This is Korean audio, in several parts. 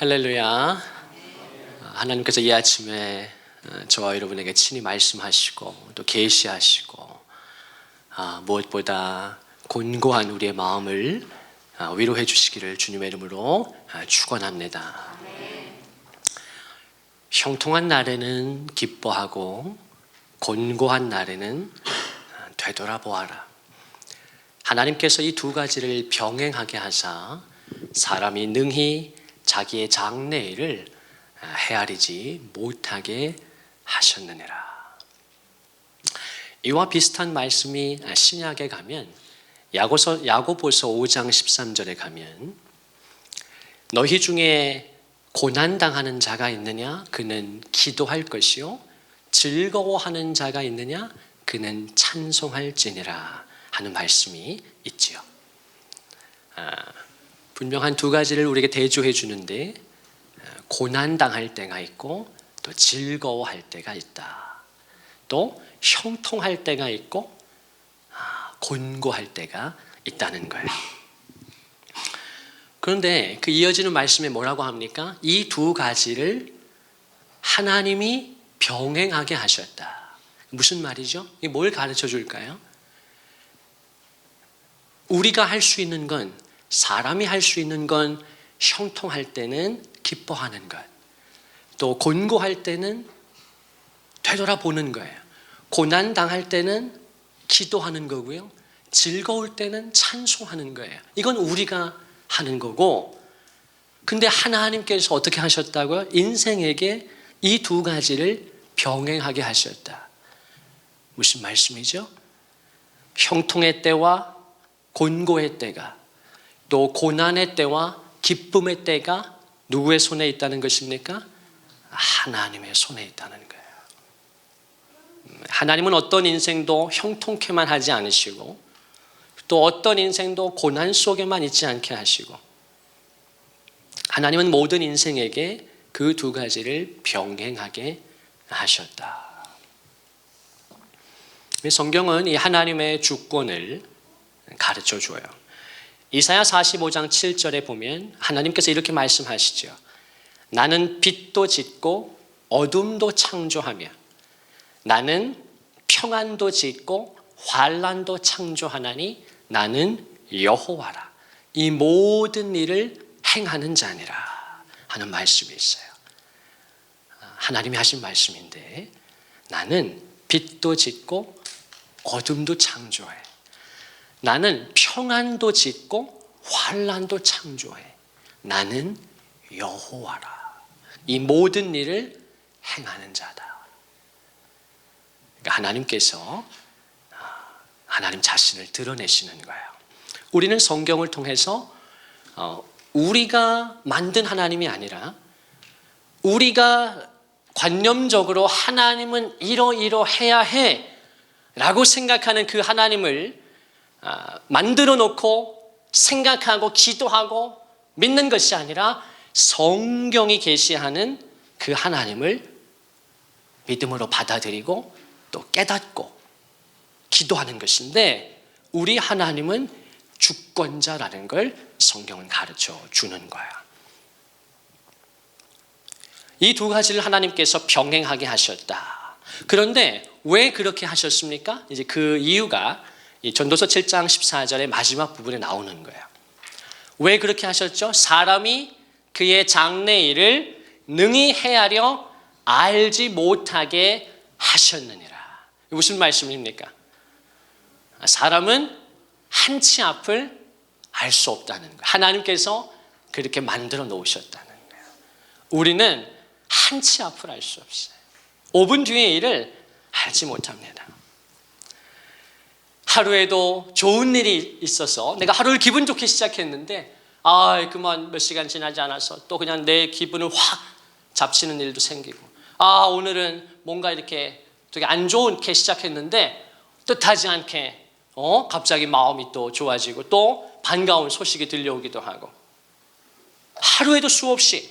할렐루야. 하나님께서 이 아침에 저와 여러분에게 친히 말씀하시고 또 계시하시고 무엇보다 곤고한 우리의 마음을 위로해 주시기를 주님의 이름으로 축원합니다. 형통한 날에는 기뻐하고 곤고한 날에는 되돌아보아라. 하나님께서 이 두 가지를 병행하게 하사 사람이 능히 자기의 장래일을 헤아리지 못하게 하셨느니라. 이와 비슷한 말씀이 신약에 가면 야고보서 5장 13절에 가면 너희 중에 고난당하는 자가 있느냐? 그는 기도할 것이요 즐거워하는 자가 있느냐? 그는 찬송할지니라 하는 말씀이 있지요. 분명한 두 가지를 우리에게 대조해 주는데 고난당할 때가 있고 또 즐거워할 때가 있다. 또 형통할 때가 있고 곤고할 때가 있다는 거예요. 그런데 그 이어지는 말씀에 뭐라고 합니까? 이 두 가지를 하나님이 병행하게 하셨다. 무슨 말이죠? 이게 뭘 가르쳐 줄까요? 우리가 할 수 있는 건, 사람이 할 수 있는 건 형통할 때는 기뻐하는 것, 또 곤고할 때는 되돌아보는 거예요. 고난당할 때는 기도하는 거고요, 즐거울 때는 찬송하는 거예요. 이건 우리가 하는 거고, 근데 하나님께서 어떻게 하셨다고요? 인생에게 이 두 가지를 병행하게 하셨다. 무슨 말씀이죠? 형통의 때와 곤고의 때가, 또 고난의 때와 기쁨의 때가 누구의 손에 있다는 것입니까? 하나님의 손에 있다는 거예요. 하나님은 어떤 인생도 형통케만 하지 않으시고 또 어떤 인생도 고난 속에만 있지 않게 하시고, 하나님은 모든 인생에게 그 두 가지를 병행하게 하셨다. 성경은 이 하나님의 주권을 가르쳐 줘요. 이사야 45장 7절에 보면 하나님께서 이렇게 말씀하시죠. 나는 빛도 짓고 어둠도 창조하며 나는 평안도 짓고 환난도 창조하나니 나는 여호와라. 이 모든 일을 행하는 자니라 하는 말씀이 있어요. 하나님이 하신 말씀인데, 나는 빛도 짓고 어둠도 창조해. 나는 평안도 짓고 환난도 창조해. 나는 여호와라. 이 모든 일을 행하는 자다. 그러니까 하나님께서 하나님 자신을 드러내시는 거예요. 우리는 성경을 통해서 우리가 만든 하나님이 아니라 우리가 관념적으로 하나님은 이러이러해야 해 라고 생각하는 그 하나님을 만들어 놓고 생각하고 기도하고 믿는 것이 아니라 성경이 계시하는 그 하나님을 믿음으로 받아들이고 또 깨닫고 기도하는 것인데, 우리 하나님은 주권자라는 걸 성경은 가르쳐 주는 거야. 이 두 가지를 하나님께서 병행하게 하셨다. 그런데 왜 그렇게 하셨습니까? 이제 그 이유가 이 전도서 7장 14절의 마지막 부분에 나오는 거예요. 왜 그렇게 하셨죠? 사람이 그의 장래일을 능히 헤아려 알지 못하게 하셨느니라. 무슨 말씀입니까? 사람은 한치 앞을 알 수 없다는 거예요. 하나님께서 그렇게 만들어 놓으셨다는 거예요. 우리는 한치 앞을 알 수 없어요. 5분 뒤의 일을 알지 못합니다. 하루에도 좋은 일이 있어서 내가 하루를 기분 좋게 시작했는데 그만 몇 시간 지나지 않아서 또 그냥 내 기분을 확 잡치는 일도 생기고, 오늘은 뭔가 이렇게 되게 안 좋게 시작했는데 뜻하지 않게 갑자기 마음이 또 좋아지고 또 반가운 소식이 들려오기도 하고, 하루에도 수없이.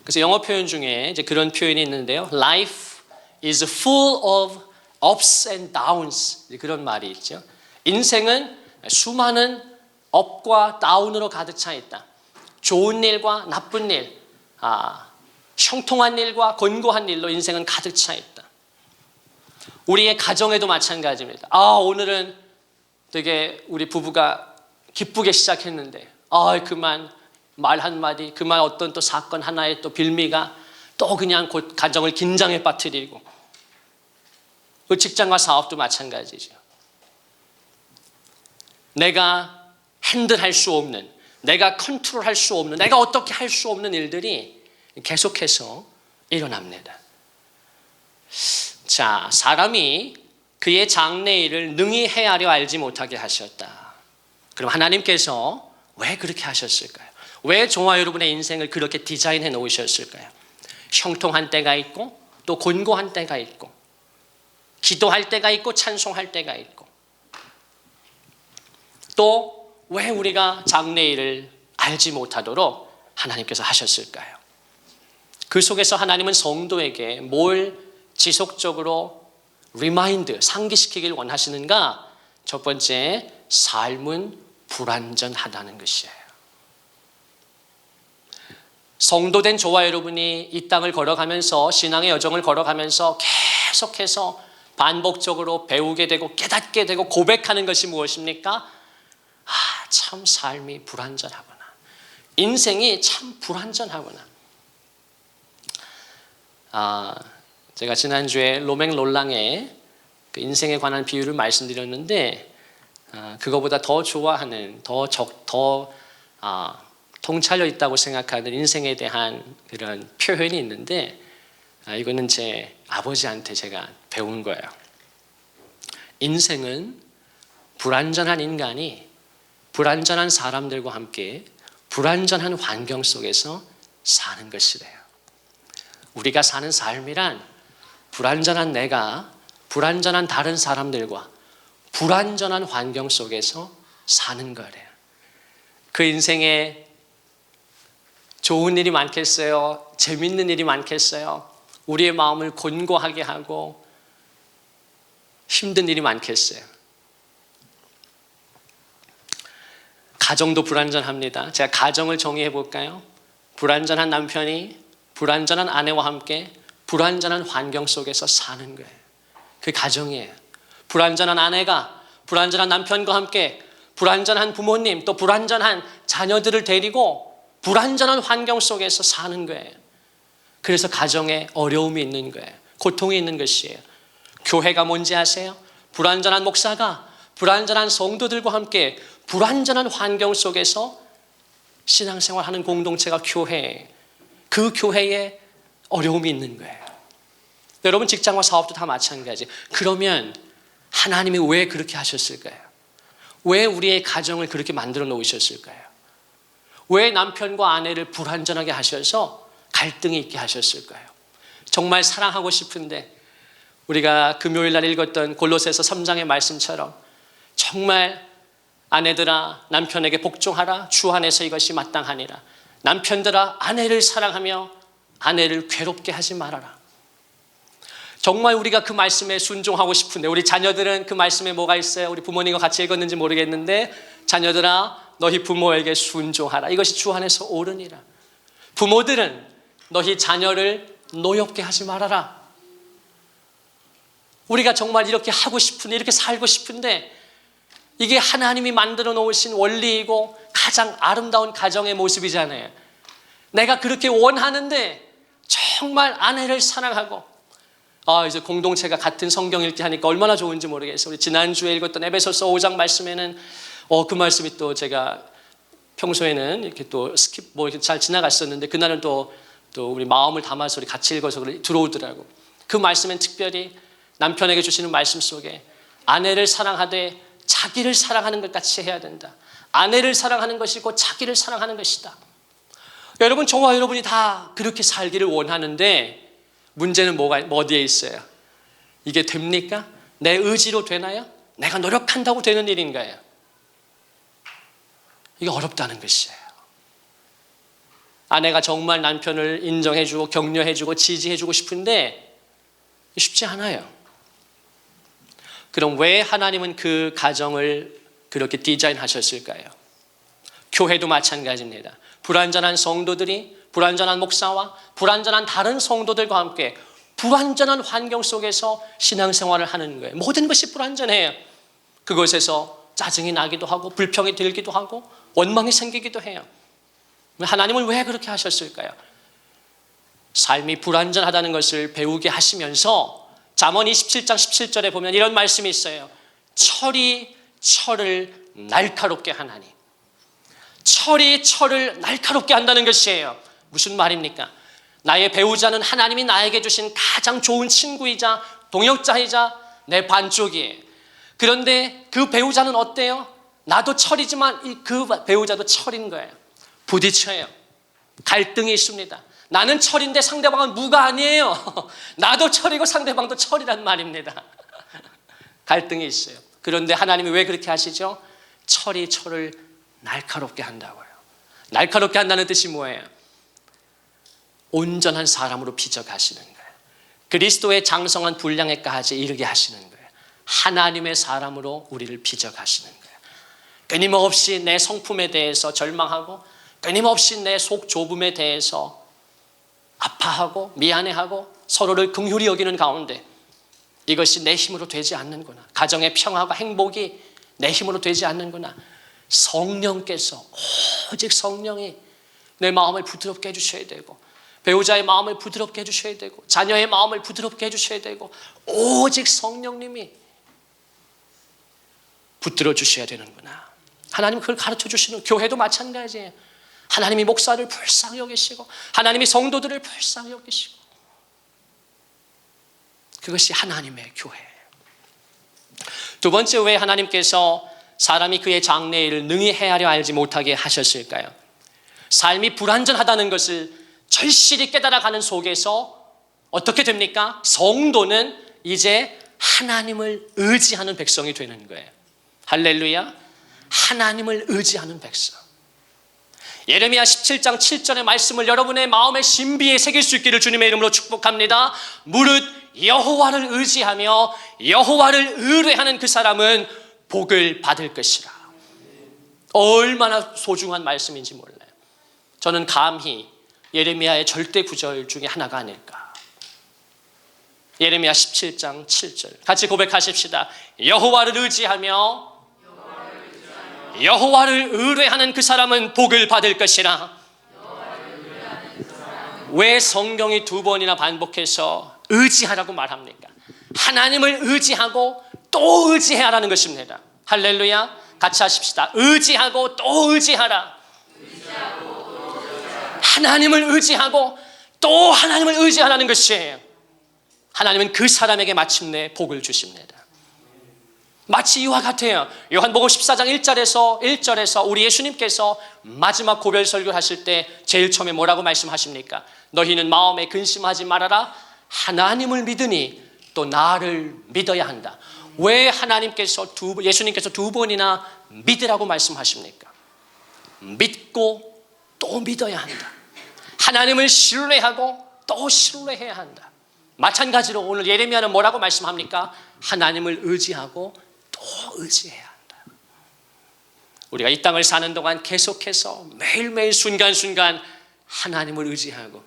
그래서 영어 표현 중에 이제 그런 표현이 있는데요. Life is full of ups and downs. 그런 말이 있죠. 인생은 수많은 업과 다운으로 가득 차 있다. 좋은 일과 나쁜 일, 형통한 일과 곤고한 일로 인생은 가득 차 있다. 우리의 가정에도 마찬가지입니다. 오늘은 되게 우리 부부가 기쁘게 시작했는데 그만 말 한마디, 그만 어떤 또 사건 하나의 또 빌미가 또 그냥 곧 가정을 긴장에 빠뜨리고, 그 직장과 사업도 마찬가지죠. 내가 핸들할 수 없는, 내가 컨트롤할 수 없는, 내가 어떻게 할 수 없는 일들이 계속해서 일어납니다. 자, 사람이 그의 장래일을 능히 헤아려 알지 못하게 하셨다. 그럼 하나님께서 왜 그렇게 하셨을까요? 왜 저와 여러분의 인생을 그렇게 디자인해 놓으셨을까요? 형통한 때가 있고 또 곤고한 때가 있고, 기도할 때가 있고 찬송할 때가 있고, 또 왜 우리가 장래일을 알지 못하도록 하나님께서 하셨을까요? 그 속에서 하나님은 성도에게 뭘 지속적으로 상기시키길 원하시는가? 첫 번째, 삶은 불완전하다는 것이에요. 성도된 저와 여러분이 이 땅을 걸어가면서, 신앙의 여정을 걸어가면서 계속해서 반복적으로 배우게 되고 깨닫게 되고 고백하는 것이 무엇입니까? 참 삶이 불완전하구나. 인생이 참 불완전하구나. 제가 지난주에 로맹 롤랑의 그 인생에 관한 비유를 말씀드렸는데, 그거보다 더 좋아하는, 더 통찰력 있다고 생각하는 인생에 대한 그런 표현이 있는데, 이거는 제 아버지한테 제가 배운 거예요. 인생은 불완전한 인간이 불완전한 사람들과 함께 불완전한 환경 속에서 사는 것이래요. 우리가 사는 삶이란 불완전한 내가 불완전한 다른 사람들과 불완전한 환경 속에서 사는 거래요. 그 인생에 좋은 일이 많겠어요? 재밌는 일이 많겠어요? 우리의 마음을 곤고하게 하고 힘든 일이 많겠어요? 가정도 불완전합니다. 제가 가정을 정의해 볼까요? 불완전한 남편이 불완전한 아내와 함께 불완전한 환경 속에서 사는 거예요. 그 가정이에요. 불완전한 아내가 불완전한 남편과 함께 불완전한 부모님, 또 불완전한 자녀들을 데리고 불완전한 환경 속에서 사는 거예요. 그래서 가정에 어려움이 있는 거예요. 고통이 있는 것이에요. 교회가 뭔지 아세요? 불완전한 목사가 불완전한 성도들과 함께 불완전한 환경 속에서 신앙생활하는 공동체가 교회예요. 그 교회에 어려움이 있는 거예요. 여러분 직장과 사업도 다 마찬가지. 그러면 하나님이 왜 그렇게 하셨을까요? 왜 우리의 가정을 그렇게 만들어 놓으셨을까요? 왜 남편과 아내를 불완전하게 하셔서 갈등이 있게 하셨을까요? 정말 사랑하고 싶은데, 우리가 금요일 날 읽었던 골로새서 3장의 말씀처럼 정말 아내들아 남편에게 복종하라, 주 안에서 이것이 마땅하니라. 남편들아 아내를 사랑하며 아내를 괴롭게 하지 말아라. 정말 우리가 그 말씀에 순종하고 싶은데, 우리 자녀들은 그 말씀에 뭐가 있어요? 우리 부모님과 같이 읽었는지 모르겠는데, 자녀들아 너희 부모에게 순종하라. 이것이 주 안에서 옳으니라. 부모들은 너희 자녀를 노엽게 하지 말아라. 우리가 정말 이렇게 하고 싶은데, 이렇게 살고 싶은데, 이게 하나님이 만들어 놓으신 원리이고 가장 아름다운 가정의 모습이잖아요. 내가 그렇게 원하는데 정말 아내를 사랑하고, 이제 공동체가 같은 성경 읽기 하니까 얼마나 좋은지 모르겠어요. 우리 지난주에 읽었던 에베소서 5장 말씀에는 그 말씀이 또 제가 평소에는 이렇게 또 스킵 이렇게 잘 지나갔었는데, 그날은 또 우리 마음을 담아서 우리 같이 읽어서 들어오더라고. 그 말씀엔 특별히 남편에게 주시는 말씀 속에 아내를 사랑하되 자기를 사랑하는 것 같이 해야 된다. 아내를 사랑하는 것이 곧 자기를 사랑하는 것이다. 여러분, 저와 여러분이 다 그렇게 살기를 원하는데, 문제는 어디에 있어요? 이게 됩니까? 내 의지로 되나요? 내가 노력한다고 되는 일인가요? 이게 어렵다는 것이에요. 아내가 정말 남편을 인정해주고 격려해주고 지지해주고 싶은데 쉽지 않아요. 그럼 왜 하나님은 그 가정을 그렇게 디자인하셨을까요? 교회도 마찬가지입니다. 불완전한 성도들이 불완전한 목사와 불완전한 다른 성도들과 함께 불완전한 환경 속에서 신앙생활을 하는 거예요. 모든 것이 불완전해요. 그것에서 짜증이 나기도 하고 불평이 들기도 하고 원망이 생기기도 해요. 하나님은 왜 그렇게 하셨을까요? 삶이 불완전하다는 것을 배우게 하시면서 잠언 27장 17절에 보면 이런 말씀이 있어요. 철이 철을 날카롭게 하나니. 철이 철을 날카롭게 한다는 것이에요. 무슨 말입니까? 나의 배우자는 하나님이 나에게 주신 가장 좋은 친구이자 동역자이자 내 반쪽이에요. 그런데 그 배우자는 어때요? 나도 철이지만 그 배우자도 철인 거예요. 부딪혀요. 갈등이 있습니다. 나는 철인데 상대방은 무가 아니에요. 나도 철이고 상대방도 철이란 말입니다. 갈등이 있어요. 그런데 하나님이 왜 그렇게 하시죠? 철이 철을 날카롭게 한다고요. 날카롭게 한다는 뜻이 뭐예요? 온전한 사람으로 빚어가시는 거예요. 그리스도의 장성한 분량에까지 이르게 하시는 거예요. 하나님의 사람으로 우리를 빚어가시는 거예요. 끊임없이 내 성품에 대해서 절망하고 끊임없이 내 속 좁음에 대해서 아파하고 미안해하고 서로를 긍휼히 여기는 가운데 이것이 내 힘으로 되지 않는구나. 가정의 평화가 행복이 내 힘으로 되지 않는구나. 성령께서 오직 성령이 내 마음을 부드럽게 해주셔야 되고 배우자의 마음을 부드럽게 해주셔야 되고 자녀의 마음을 부드럽게 해주셔야 되고 오직 성령님이 붙들어 주셔야 되는구나. 하나님 그걸 가르쳐 주시는 교회도 마찬가지예요. 하나님이 목사를 불쌍히 여기시고 하나님이 성도들을 불쌍히 여기시고 그것이 하나님의 교회예요. 두 번째, 왜 하나님께서 사람이 그의 장래의 일을 능히 헤아려 알지 못하게 하셨을까요? 삶이 불완전하다는 것을 절실히 깨달아가는 속에서 어떻게 됩니까? 성도는 이제 하나님을 의지하는 백성이 되는 거예요. 할렐루야. 하나님을 의지하는 백성. 예레미야 17장 7절의 말씀을 여러분의 마음의 신비에 새길 수 있기를 주님의 이름으로 축복합니다. 무릇 여호와를 의지하며 여호와를 의뢰하는 그 사람은 복을 받을 것이라. 얼마나 소중한 말씀인지 몰라요. 저는 감히 예레미야의 절대 구절 중에 하나가 아닐까. 예레미야 17장 7절 같이 고백하십시다. 여호와를 의지하며 여호와를 의뢰하는 그 사람은 복을 받을 것이라. 왜 성경이 두 번이나 반복해서 의지하라고 말합니까? 하나님을 의지하고 또 의지하라는 것입니다. 할렐루야. 같이 하십시다. 의지하고 또 의지하라. 하나님을 의지하고 또 하나님을 의지하라는 것이에요. 하나님은 그 사람에게 마침내 복을 주십니다. 마치 이와 같아요. 요한복음 14장 1절에서 우리 예수님께서 마지막 고별 설교를 하실 때 제일 처음에 뭐라고 말씀하십니까? 너희는 마음에 근심하지 말아라. 하나님을 믿으니 또 나를 믿어야 한다. 왜 예수님께서 두 번이나 믿으라고 말씀하십니까? 믿고 또 믿어야 한다. 하나님을 신뢰하고 또 신뢰해야 한다. 마찬가지로 오늘 예레미야는 뭐라고 말씀합니까? 하나님을 의지하고 또 의지해야 한다. 우리가 이 땅을 사는 동안 계속해서 매일매일 순간순간 하나님을 의지하고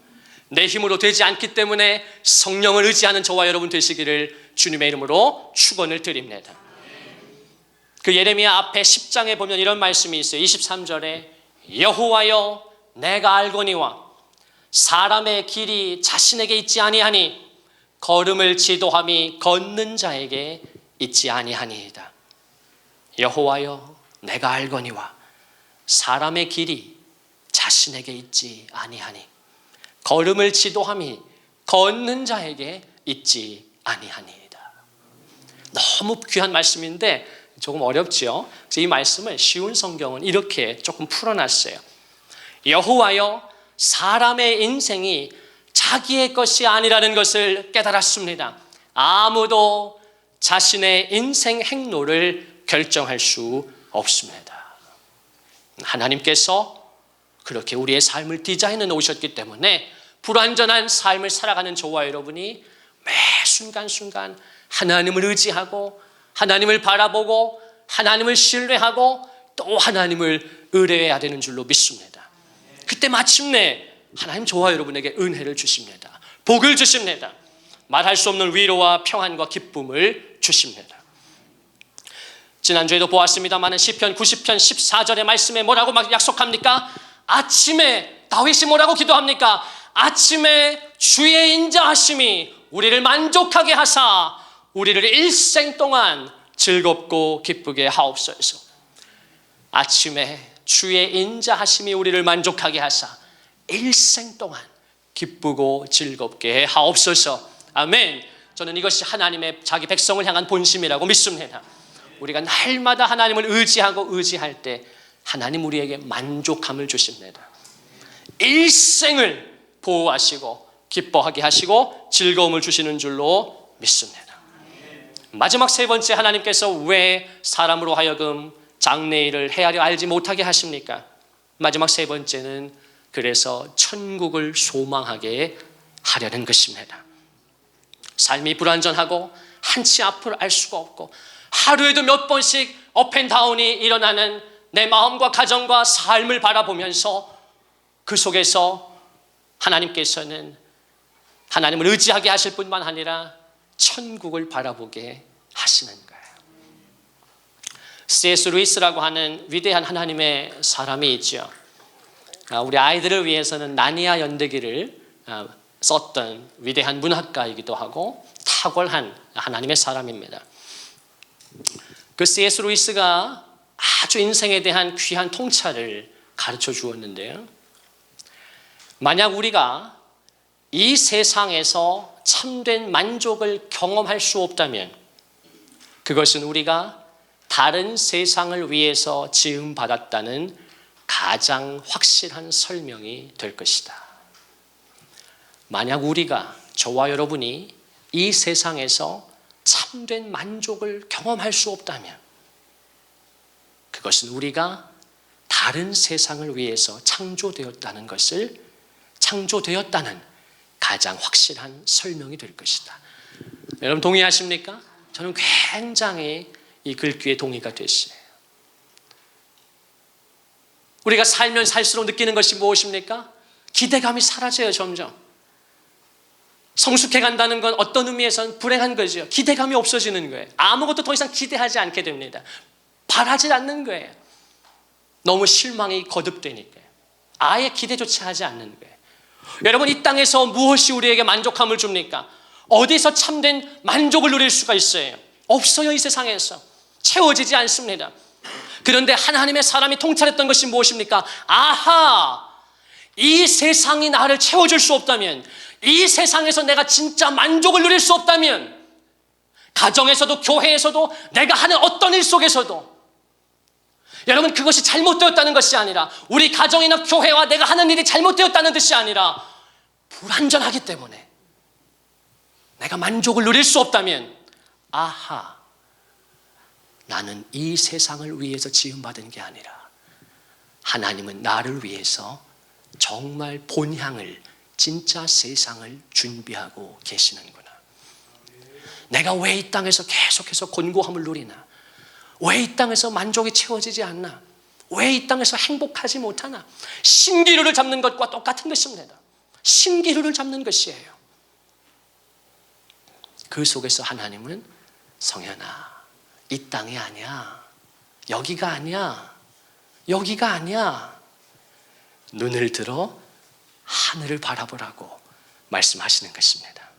내 힘으로 되지 않기 때문에 성령을 의지하는 저와 여러분 되시기를 주님의 이름으로 축원을 드립니다. 그 예레미야 앞에 10장에 보면 이런 말씀이 있어요. 23절에 여호와여 내가 알거니와 사람의 길이 자신에게 있지 아니하니 걸음을 지도함이 걷는 자에게 있지 아니하니이다. 여호와여 내가 알거니와 사람의 길이 자신에게 있지 아니하니 걸음을 지도함이 걷는 자에게 있지 아니하니이다. 너무 귀한 말씀인데 조금 어렵죠. 그래서 이 말씀을 쉬운 성경은 이렇게 조금 풀어놨어요. 여호와여 사람의 인생이 자기의 것이 아니라는 것을 깨달았습니다. 아무도 자신의 인생 행로를 결정할 수 없습니다. 하나님께서 그렇게 우리의 삶을 디자인해 놓으셨기 때문에 불완전한 삶을 살아가는 저와 여러분이 매 순간순간 하나님을 의지하고 하나님을 바라보고 하나님을 신뢰하고 또 하나님을 의뢰해야 되는 줄로 믿습니다. 그때 마침내 하나님 저와 여러분에게 은혜를 주십니다. 복을 주십니다. 말할 수 없는 위로와 평안과 기쁨을 주십니다. 지난주에도 보았습니다만 시편 90편 14절의 말씀에 뭐라고 막 약속합니까? 아침에 다윗이 뭐라고 기도합니까? 아침에 주의 인자하심이 우리를 만족하게 하사 우리를 일생 동안 즐겁고 기쁘게 하옵소서. 아침에 주의 인자하심이 우리를 만족하게 하사 일생 동안 기쁘고 즐겁게 하옵소서. 아멘. 저는 이것이 하나님의 자기 백성을 향한 본심이라고 믿습니다. 우리가 날마다 하나님을 의지할 때 하나님 우리에게 만족함을 주십니다. 일생을 보호하시고 기뻐하게 하시고 즐거움을 주시는 줄로 믿습니다. 마지막 세 번째, 하나님께서 왜 사람으로 하여금 장래일을 헤아려 알지 못하게 하십니까? 마지막 세 번째는 그래서 천국을 소망하게 하려는 것입니다. 삶이 불완전하고 한치 앞을 알 수가 없고 하루에도 몇 번씩 업앤다운이 일어나는 내 마음과 가정과 삶을 바라보면서 그 속에서 하나님께서는 하나님을 의지하게 하실 뿐만 아니라 천국을 바라보게 하시는 거예요. C.S. 루이스라고 하는 위대한 하나님의 사람이 있죠. 우리 아이들을 위해서는 나니아 연대기를 썼던 위대한 문학가이기도 하고 탁월한 하나님의 사람입니다. 그 C.S. 루이스가 아주 인생에 대한 귀한 통찰을 가르쳐 주었는데요. 만약 우리가 이 세상에서 참된 만족을 경험할 수 없다면 그것은 우리가 다른 세상을 위해서 지음받았다는 가장 확실한 설명이 될 것이다. 만약 우리가, 저와 여러분이 이 세상에서 참된 만족을 경험할 수 없다면 그것은 우리가 다른 세상을 위해서 창조되었다는 가장 확실한 설명이 될 것이다. 여러분 동의하십니까? 저는 굉장히 이 글귀에 동의가 됐어요. 우리가 살면 살수록 느끼는 것이 무엇입니까? 기대감이 사라져요. 점점 성숙해 간다는 건 어떤 의미에서는 불행한 거죠. 기대감이 없어지는 거예요. 아무것도 더 이상 기대하지 않게 됩니다. 바라지 않는 거예요. 너무 실망이 거듭되니까요. 아예 기대조차 하지 않는 거예요. 여러분, 이 땅에서 무엇이 우리에게 만족함을 줍니까? 어디서 참된 만족을 누릴 수가 있어요? 없어요. 이 세상에서 채워지지 않습니다. 그런데 하나님의 사람이 통찰했던 것이 무엇입니까? 아하, 이 세상이 나를 채워줄 수 없다면, 이 세상에서 내가 진짜 만족을 누릴 수 없다면, 가정에서도 교회에서도 내가 하는 어떤 일 속에서도, 여러분, 그것이 잘못되었다는 것이 아니라, 우리 가정이나 교회와 내가 하는 일이 잘못되었다는 뜻이 아니라 불완전하기 때문에 내가 만족을 누릴 수 없다면, 아하, 나는 이 세상을 위해서 지음받은 게 아니라 하나님은 나를 위해서 정말 본향을, 진짜 세상을 준비하고 계시는구나. 내가 왜 이 땅에서 계속해서 곤고함을 누리나? 왜 이 땅에서 만족이 채워지지 않나? 왜 이 땅에서 행복하지 못하나? 신기루를 잡는 것과 똑같은 것입니다. 신기루를 잡는 것이에요. 그 속에서 하나님은, 성현아, 이 땅이 아니야, 여기가 아니야, 여기가 아니야, 눈을 들어 하늘을 바라보라고 말씀하시는 것입니다.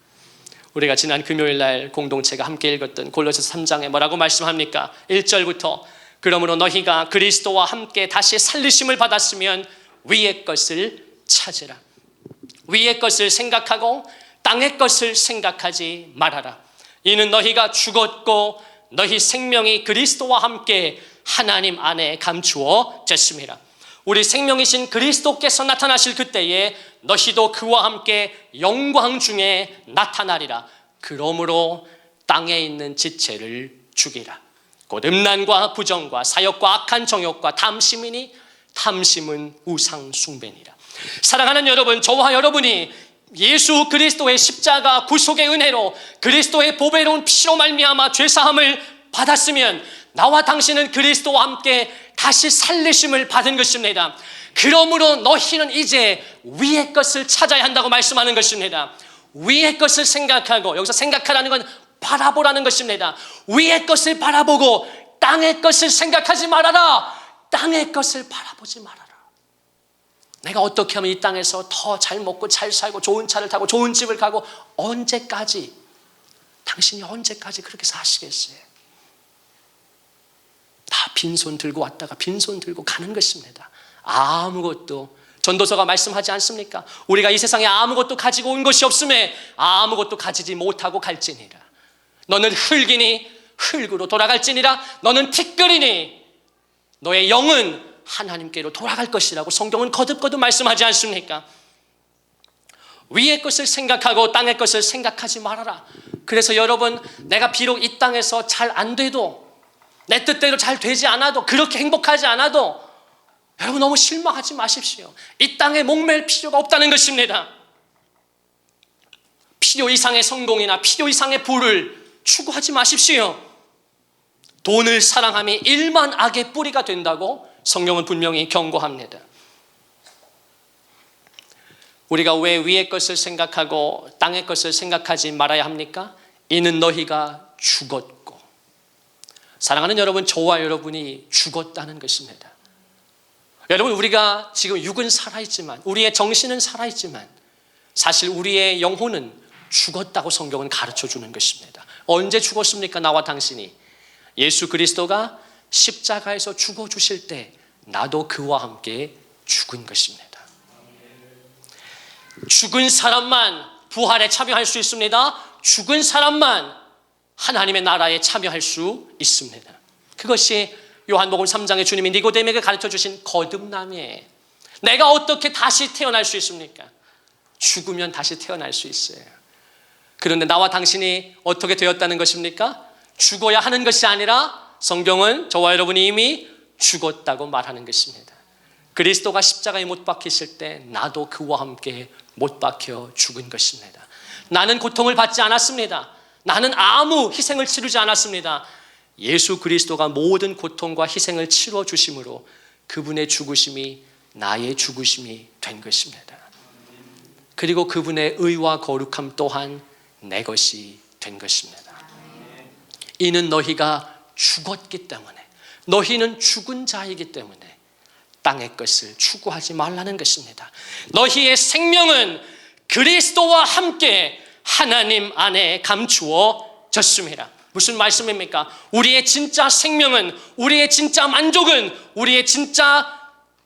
우리가 지난 금요일 날 공동체가 함께 읽었던 골로새서 3장에 뭐라고 말씀합니까? 1절부터 그러므로 너희가 그리스도와 함께 다시 살리심을 받았으면 위의 것을 찾으라. 위의 것을 생각하고 땅의 것을 생각하지 말아라. 이는 너희가 죽었고 너희 생명이 그리스도와 함께 하나님 안에 감추어졌습니다. 우리 생명이신 그리스도께서 나타나실 그때에 너희도 그와 함께 영광 중에 나타나리라. 그러므로 땅에 있는 지체를 죽이라. 곧 음란과 부정과 사욕과 악한 정욕과 탐심이니 탐심은 우상 숭배니라. 사랑하는 여러분, 저와 여러분이 예수 그리스도의 십자가 구속의 은혜로 그리스도의 보배로운 피로 말미암아 죄사함을 받았으면 나와 당신은 그리스도와 함께 다시 살리심을 받은 것입니다. 그러므로 너희는 이제 위의 것을 찾아야 한다고 말씀하는 것입니다. 위의 것을 생각하고, 여기서 생각하라는 건 바라보라는 것입니다. 위의 것을 바라보고 땅의 것을 생각하지 말아라. 땅의 것을 바라보지 말아라. 내가 어떻게 하면 이 땅에서 더 잘 먹고 잘 살고 좋은 차를 타고 좋은 집을 가고, 언제까지, 당신이 언제까지 그렇게 사시겠어요? 다 빈손 들고 왔다가 빈손 들고 가는 것입니다. 아무것도, 전도서가 말씀하지 않습니까? 우리가 이 세상에 아무것도 가지고 온 것이 없음에 아무것도 가지지 못하고 갈지니라. 너는 흙이니 흙으로 돌아갈지니라. 너는 티끌이니 너의 영은 하나님께로 돌아갈 것이라고 성경은 거듭거듭 말씀하지 않습니까? 위의 것을 생각하고 땅의 것을 생각하지 말아라. 그래서 여러분, 내가 비록 이 땅에서 잘 안 돼도, 내 뜻대로 잘 되지 않아도, 그렇게 행복하지 않아도 여러분 너무 실망하지 마십시오. 이 땅에 목맬 필요가 없다는 것입니다. 필요 이상의 성공이나 필요 이상의 부를 추구하지 마십시오. 돈을 사랑함이 일만 악의 뿌리가 된다고 성경은 분명히 경고합니다. 우리가 왜 위의 것을 생각하고 땅의 것을 생각하지 말아야 합니까? 이는 너희가 죽었고. 사랑하는 여러분, 저와 여러분이 죽었다는 것입니다. 여러분, 우리가 지금 육은 살아있지만, 우리의 정신은 살아있지만 사실 우리의 영혼은 죽었다고 성경은 가르쳐 주는 것입니다. 언제 죽었습니까? 나와 당신이 예수 그리스도가 십자가에서 죽어주실 때 나도 그와 함께 죽은 것입니다. 죽은 사람만 부활에 참여할 수 있습니다. 죽은 사람만 하나님의 나라에 참여할 수 있습니다. 그것이 요한복음 3장에 주님이 니고데모에게 가르쳐 주신 거듭남이에요. 내가 어떻게 다시 태어날 수 있습니까? 죽으면 다시 태어날 수 있어요. 그런데 나와 당신이 어떻게 되었다는 것입니까? 죽어야 하는 것이 아니라 성경은 저와 여러분이 이미 죽었다고 말하는 것입니다. 그리스도가 십자가에 못 박히실 때 나도 그와 함께 못 박혀 죽은 것입니다. 나는 고통을 받지 않았습니다. 나는 아무 희생을 치르지 않았습니다. 예수 그리스도가 모든 고통과 희생을 치러 주심으로 그분의 죽으심이 나의 죽으심이 된 것입니다. 그리고 그분의 의와 거룩함 또한 내 것이 된 것입니다. 이는 너희가 죽었기 때문에, 너희는 죽은 자이기 때문에 땅의 것을 추구하지 말라는 것입니다. 너희의 생명은 그리스도와 함께 하나님 안에 감추어졌습니다. 무슨 말씀입니까? 우리의 진짜 생명은, 우리의 진짜 만족은, 우리의 진짜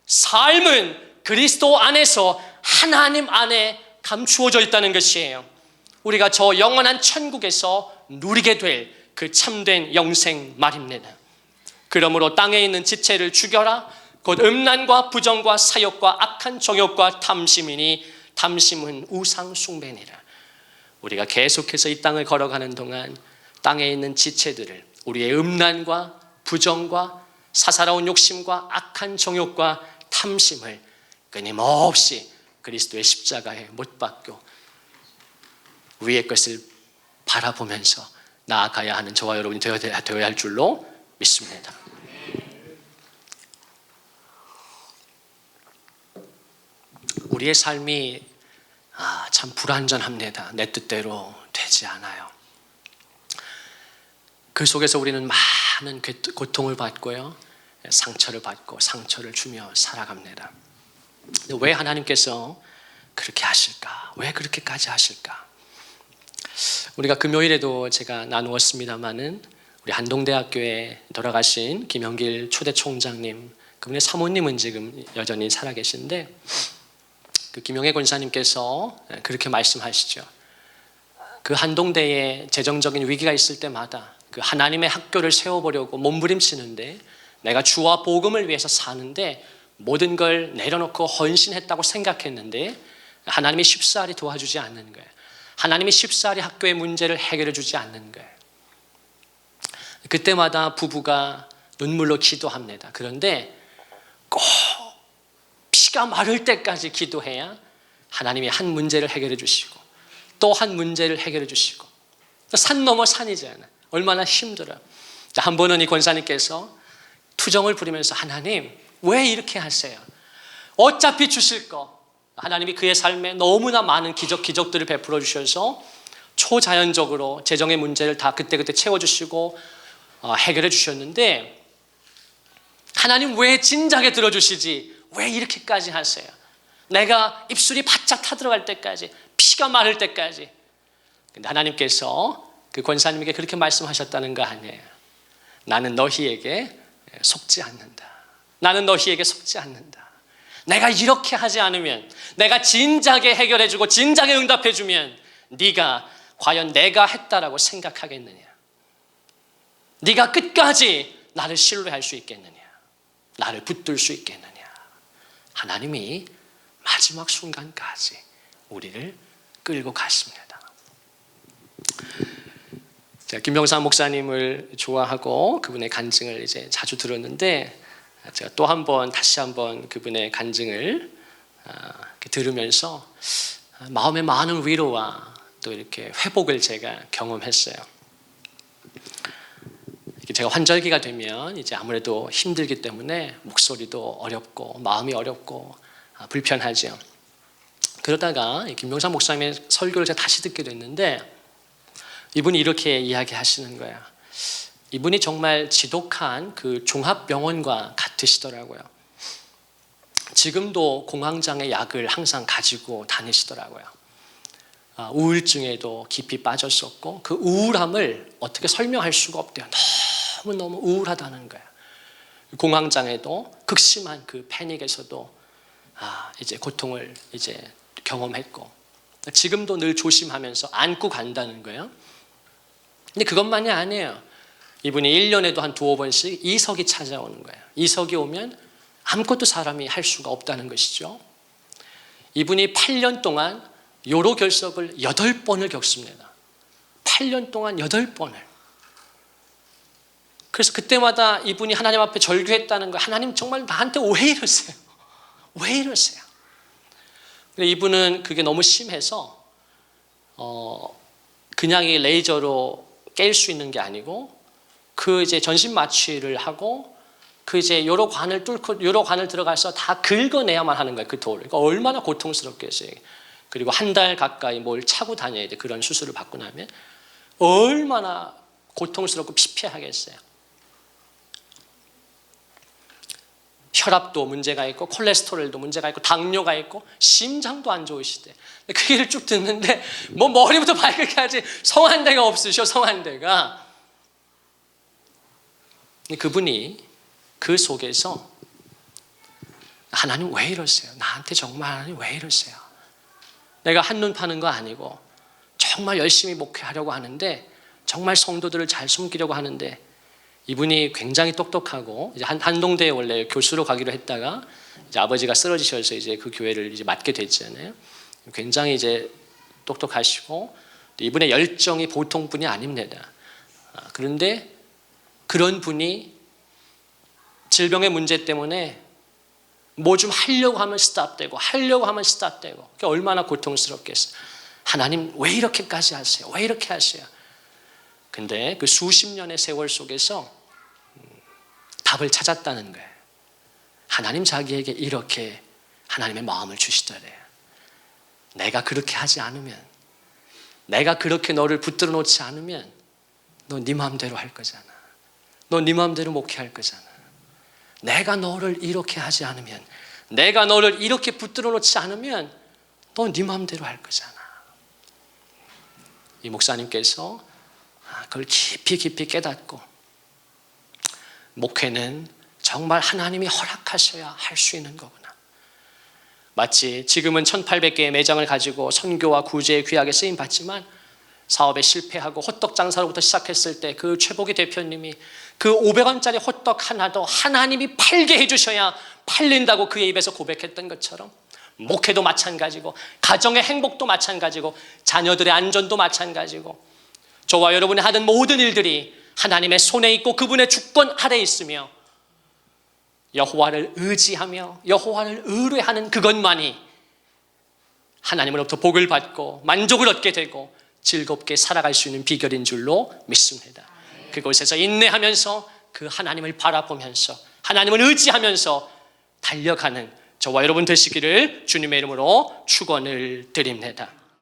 삶은 그리스도 안에서 하나님 안에 감추어져 있다는 것이에요. 우리가 저 영원한 천국에서 누리게 될 그 참된 영생 말입니다. 그러므로 땅에 있는 지체를 죽여라. 곧 음란과 부정과 사욕과 악한 정욕과 탐심이니 탐심은 우상 숭배니라. 우리가 계속해서 이 땅을 걸어가는 동안 땅에 있는 지체들을, 우리의 음란과 부정과 사사로운 욕심과 악한 정욕과 탐심을 끊임없이 그리스도의 십자가에 못 박고 위의 것을 바라보면서 나아가야 하는 저와 여러분이 되어야 할 줄로 믿습니다. 우리의 삶이 참 불완전합니다. 내 뜻대로 되지 않아요. 그 속에서 우리는 많은 고통을 받고요, 상처를 받고 상처를 주며 살아갑니다. 왜 하나님께서 그렇게 하실까? 왜 그렇게까지 하실까? 우리가 금요일에도 제가 나누었습니다마는 우리 한동대학교에 돌아가신 김영길 초대 총장님, 그분의 사모님은 지금 여전히 살아계신데 그 김영애 권사님께서 그렇게 말씀하시죠. 그 한동대에 재정적인 위기가 있을 때마다 그 하나님의 학교를 세워보려고 몸부림치는데, 내가 주와 복음을 위해서 사는데 모든 걸 내려놓고 헌신했다고 생각했는데 하나님이 쉽사리 도와주지 않는 거예요. 하나님이 쉽사리 학교의 문제를 해결해 주지 않는 거예요. 그때마다 부부가 눈물로 기도합니다. 그런데 꼭 피가 마를 때까지 기도해야 하나님이 한 문제를 해결해 주시고 또 한 문제를 해결해 주시고, 산 넘어 산이잖아요. 얼마나 힘들어요. 한 번은 이 권사님께서 투정을 부리면서 하나님 왜 이렇게 하세요? 어차피 주실 거. 하나님이 그의 삶에 너무나 많은 기적들을 베풀어 주셔서 초자연적으로 재정의 문제를 다 그때그때 채워주시고 해결해 주셨는데, 하나님 왜 진작에 들어주시지 왜 이렇게까지 하세요? 내가 입술이 바짝 타들어갈 때까지, 피가 마를 때까지. 근데 하나님께서 그 권사님에게 그렇게 말씀하셨다는 거 아니에요. 나는 너희에게 속지 않는다. 나는 너희에게 속지 않는다. 내가 이렇게 하지 않으면, 내가 진작에 해결해주고 진작에 응답해주면 네가 과연 내가 했다라고 생각하겠느냐? 네가 끝까지 나를 신뢰할 수 있겠느냐? 나를 붙들 수 있겠느냐? 하나님이 마지막 순간까지 우리를 끌고 갔습니다. 제가 김병삼 목사님을 좋아하고 그분의 간증을 이제 자주 들었는데, 제가 또 다시 한번 그분의 간증을 들으면서 마음의 많은 위로와 또 이렇게 회복을 제가 경험했어요. 제가 환절기가 되면 이제 아무래도 힘들기 때문에 목소리도 어렵고 마음이 어렵고 불편하죠. 그러다가 김병삼 목사님의 설교를 제가 다시 듣게 됐는데, 이분이 이렇게 이야기하시는 거예요. 이분이 정말 지독한 그 종합병원과 같으시더라고요. 지금도 공황장애 약을 항상 가지고 다니시더라고요. 우울증에도 깊이 빠졌었고, 그 우울함을 어떻게 설명할 수가 없대요. 너무너무 우울하다는 거예요. 공황장애도 극심한 그 패닉에서도 이제 고통을 이제 경험했고, 지금도 늘 조심하면서 안고 간다는 거예요. 근데 그것만이 아니에요. 이분이 1년에도 한 2-5번씩 이석이 찾아오는 거예요. 이석이 오면 아무것도 사람이 할 수가 없다는 것이죠. 이분이 8년 동안 요로결석을 8번을 겪습니다. 8년 동안 8번을. 그래서 그때마다 이분이 하나님 앞에 절규했다는 거예요. 하나님 정말 나한테 왜 이러세요? 왜 이러세요? 근데 이분은 그게 너무 심해서 그냥 이 레이저로 깰 수 있는 게 아니고, 그 이제 전신 마취를 하고 그 이제 요로 관을 뚫고 요로 관을 들어가서 다 긁어내야만 하는 거예요. 그 돌을. 그러니까 얼마나 고통스럽겠어요. 그리고 한 달 가까이 뭘 차고 다녀야 돼. 그런 수술을 받고 나면 얼마나 고통스럽고 피폐하겠어요. 혈압도 문제가 있고 콜레스테롤도 문제가 있고 당뇨가 있고 심장도 안 좋으시대. 그 얘기를 쭉 듣는데 뭐 머리부터 발끝까지 성한 데가 없으셔. 성한 데가. 그분이 그 속에서 하나님 왜 이러세요? 나한테 정말 하나님 왜 이러세요? 내가 한눈 파는 거 아니고 정말 열심히 목회하려고 하는데, 정말 성도들을 잘 섬기려고 하는데, 이분이 굉장히 똑똑하고 이제 한동대에 원래 교수로 가기로 했다가 이제 아버지가 쓰러지셔서 이제 그 교회를 이제 맡게 됐잖아요. 굉장히 이제 똑똑하시고 이분의 열정이 보통 분이 아닙니다. 그런데 그런 분이 질병의 문제 때문에 뭐 좀 하려고 하면 스탑되고 하려고 하면 스탑되고, 그게 얼마나 고통스럽겠어요. 하나님 왜 이렇게까지 하세요? 왜 이렇게 하세요? 근데 그 수십 년의 세월 속에서 답을 찾았다는 거예요. 하나님 자기에게 이렇게 하나님의 마음을 주시더래요. 내가 그렇게 하지 않으면, 내가 그렇게 너를 붙들어 놓지 않으면 너 네 마음대로 할 거잖아. 너 네 마음대로 목회할 거잖아. 내가 너를 이렇게 하지 않으면, 내가 너를 이렇게 붙들어 놓지 않으면 너 네 마음대로 할 거잖아. 이 목사님께서 그걸 깊이 깨닫고, 목회는 정말 하나님이 허락하셔야 할 수 있는 거구나. 마치 지금은 1800개의 매장을 가지고 선교와 구제의 귀하게 쓰임 받지만, 사업에 실패하고 호떡 장사로부터 시작했을 때 그 최복희 대표님이 그 500원짜리 호떡 하나도 하나님이 팔게 해주셔야 팔린다고 그의 입에서 고백했던 것처럼, 목회도 마찬가지고 가정의 행복도 마찬가지고 자녀들의 안전도 마찬가지고, 저와 여러분이 하는 모든 일들이 하나님의 손에 있고 그분의 주권 아래에 있으며, 여호와를 의지하며 여호와를 의뢰하는 그것만이 하나님으로부터 복을 받고 만족을 얻게 되고 즐겁게 살아갈 수 있는 비결인 줄로 믿습니다. 그곳에서 인내하면서 그 하나님을 바라보면서 하나님을 의지하면서 달려가는 저와 여러분 되시기를 주님의 이름으로 축원을 드립니다.